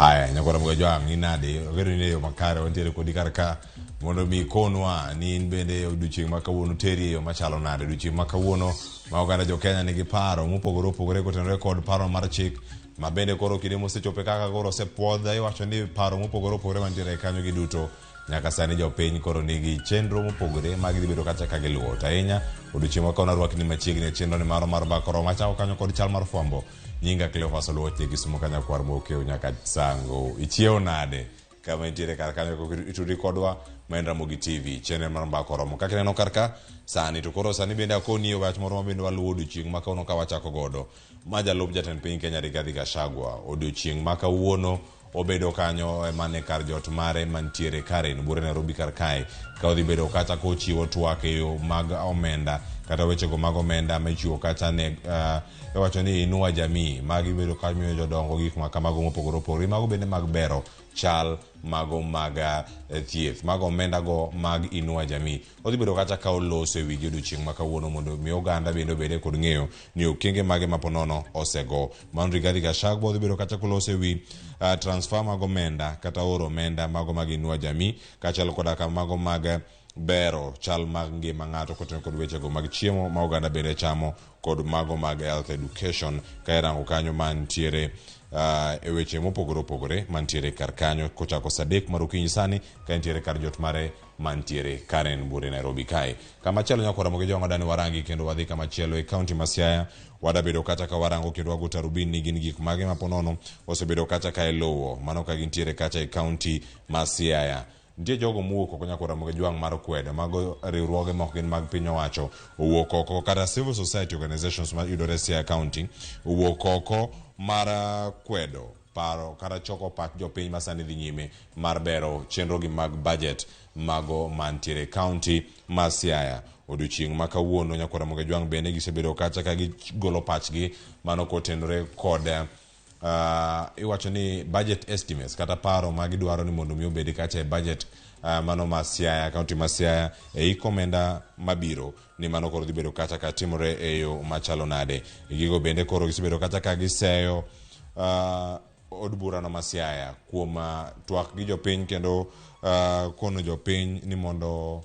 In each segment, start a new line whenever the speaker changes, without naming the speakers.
Aya, nyakora mga joang, inade, gano niyo makare, wantire ko di karka, mondo mi konwa, ni inbende uduching makawuno teri yo machalo nade, uduching makawuno, maokanda jo Kenya nigi paro, mupogore ko ten record paro mar chik, ma bende koro kide mosechope kaka koro se puodha, iwacho ni paro mupogore mantiere kanyo giduto, nyaka sani jo piny koro nigi chenro mopogore mag dhi bedo kacha kagiluwo ahinya odiochieng' ma kauna rwakni machiegni chenro ni maro mar bakoro machako kanyo kod chal mar fwambo nyinga Cleophas Oluoch gi sumo kanya kwar mokeo nyaka sango ichiew nade kama intiere kar kanyo itudi kodwa maen Ramogi TV channel mar bakoro mo kaka neno karka sani to koro sani bende akoni wach moro ma bende waluwo odiochieng' ma kauno ka wachako godo ma jalup jatend piny Kenya Rigathi Gachagua odiochieng' ma kawuono obedo kanyo mane kar jot mare mantiere Karen bure Nairobi kar kae ka odhi bedo kata kochiwo twak e yo mag omenda kata wechego mag omenda michiwo kata ne wacho ni Inua Jamii magi bedo ka miyo jodongo gik ma kamago mopogore opogore mago bende mag bero chal mago mag thieth mago omenda go mag Inua Jamii odhi bedo kata ka oloso e wigi odiochieng' ma kawuono mondo mi oganda bende obede kod ng'eyo ni okenge mage maponono osego man Rigathi Gachagua odhi bedo kata koloso e wi transfer mag omenda kata oro omenda mago mag Inua Jamii kachalo koda mago mag bero chal mag ngima ng'ato koten kod wechego mag chiemo ma oganda bende chamo kod mago mag health education ka irango kanyo mantiere e weche mopogore opogore mantiere kar kanyo kochako sadek mar okinyi sani ka ntiere kar jot mare mantiere Karen bure Nairobi kae kama chielo nyakora moge jongo dani warangi kendo wadhi kama chielo e county ma Siaya wada bedo kata ka warango kendo waguta rubin ni gin gik mage maponono osebedo kata ka elowo mano ka gintiere kata e county ma Siaya nitie jogo mowuok oko nyakora moge jwang' mar kwede mago riwruoge mok gin mag piny owacho owuok oko kata civil society organizations ma yudore Siaya County owuok oko mar kwedo paro kata choko pach jopiny masani dhi nyime mar bero chenro gi mag budget mago mantiere county ma Siaya odiochieng' ma kawuono nyakora moge jwang' bende gisebedo kacha ka gigolo pachgi mano kotenore kod iwacho ni budget estimates kata paro ma gidwaro ni mondo mi obed kacha e budget mano ma Siaya county ma Siaya e ikomenda mabiro ni mano koro dhi bedo kacha ka timore e yo machalo nade gigo bende koro gisebedo kacha ka giseyo od burano ma Siaya kuom twak gi jopiny kendo kono jopiny ni mondo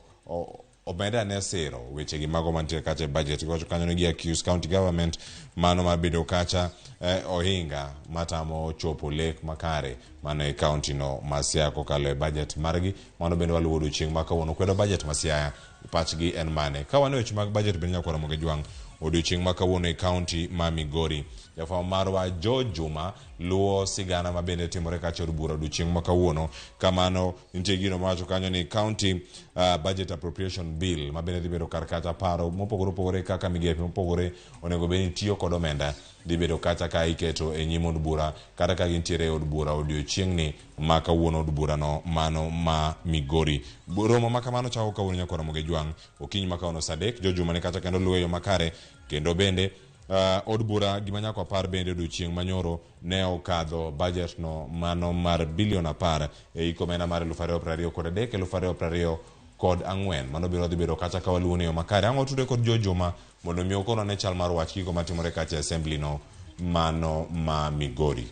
omenda ne siro weche gi mago mantiere kacha e budget wacho kanyo ni gi accuse county government mano mabedo kacha ohinga matamo chopo lek makare mano e county no ma Siaya kokalo e budget margi mano bende waluwo odiochieng' ma kawuono kwedo budget ma Siaya pachgi en mane ka wan e weche mag budget bende nyakora moge jwang' odiochieng' ma kawuono e county ma Migori jafwambo marwa George Juma luwo sigana ma bende timore kacha od bura odiochieng' ma kawuono kamano nitie gino mawacho kanyo ni county budget appropriation bill ma bende dhi bedo kar kacha paro mopogore opogore kaka migepe mopogore onego bed ni tiyo kod omenda dhi bedo kacha ka iketo e nyim od bura kata ka gintiere e od bura odiochieng' ni ma kawuono od bura no mano ma Migori romo ma kamano chako kawuono nyakora moge jwang' okinyi ma kawuono sadek George Juma ne kacha kendo luwo yo makare kendo bende od bura gima nyako apar bende odiochieng' manyoro ne okadho budget no mano mar bilion 10 e ikomenda mar 2023 kod 2024 kod ang'wen mano biro dhi bedo kacha ka waluwo yo makare ang'o tude kod George Juma mondo mi okono ne chal mar wach kiko matimore kacha assembly no mano ma Migori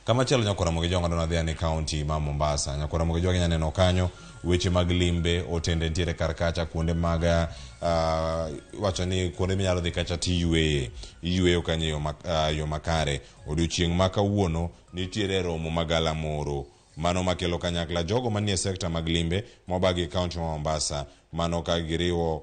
kama chelo nyakora moge jongo dona dhia ni county ma Mombasa nyakora moge jongo nyaneno kanyo weche mag limbe otende ntiere kar kacha kuonde mag wacho ni kuonde minyalo dhi kacha ti yweyo kanyo yo makare odiochieng' ma kawuono nitiere romo magala moro mano makelo kanyakla jogo manie sekta mag limbe mobagi county ma Mombasa mano ka giriwo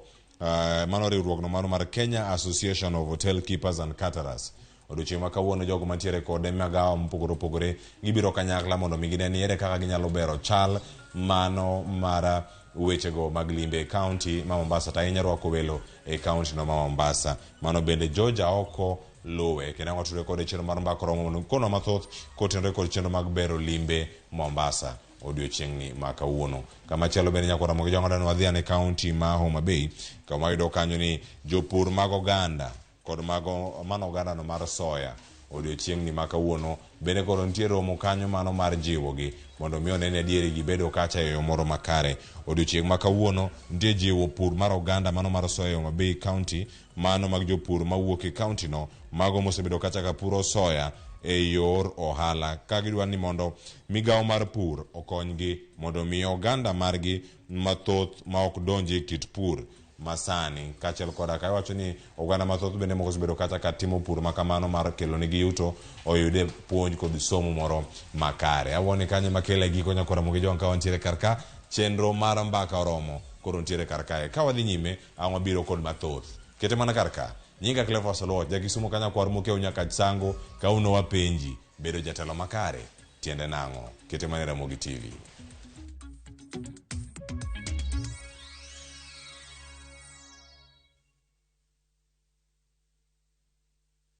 mano riwruogno mano mar Kenya Association of Hotel Keepers and Caterers odiochieng' ma kawuono jogo mantiere kod magawa mopogore opogore gibiro kanyakla mondo mi gine ni ere kaka ginyalo bero chal mano mar wechego mag limbe county ma Mombasa ta inyalo rwako welo e county no ma Mombasa mano bende George oko lowe kendo watudore kod chenro mar mbakoro mondo kono mathoth kotenore kod chenro mag bero limbe Mombasa odiochieng' ni ma kawuono kama chielo bende nyakora moge jongo dano wadhi ne county ma Homa Bay kama yudo kanyo ni jopur mag oganda kod mago mano oganda no mar soya odiochieng' ni ma kawuono bende koro nitiere romo kanyo mano mar jiwogi mondo mi onene adieri gibedo kacha e yo moro makare odiochieng' ma kawuono nitie jiwo pur mar oganda mano mar soya Homa Bay County mano mag jopur mawuok e county no mago mosebedo kacha ka puro soya e yor ohala ka gidwa ni mondo migawo mar pur okonygi mondo mi oganda margi mathoth ma ok donji e kit pur masani kaachiel koda ka wacho ni oganda mathoth bende moko osebedo kata ka timo pur makamano mar kelo nigi yuto oyude puonj kod somo moro makare. Awoni kanyo makele giko nyakora mogi jong ka wantiere karka chenro mar mbaka oromo koro ntiere karkae ka wadhi nyime ang' biro kod mathoth kete mana karka nyinga Cleophas Oluoch jakisumo kanya kwar mokeu nyaka sango ka uno wapenji bedo jatelo makare tiende nang'o kete mana Ramogi TV.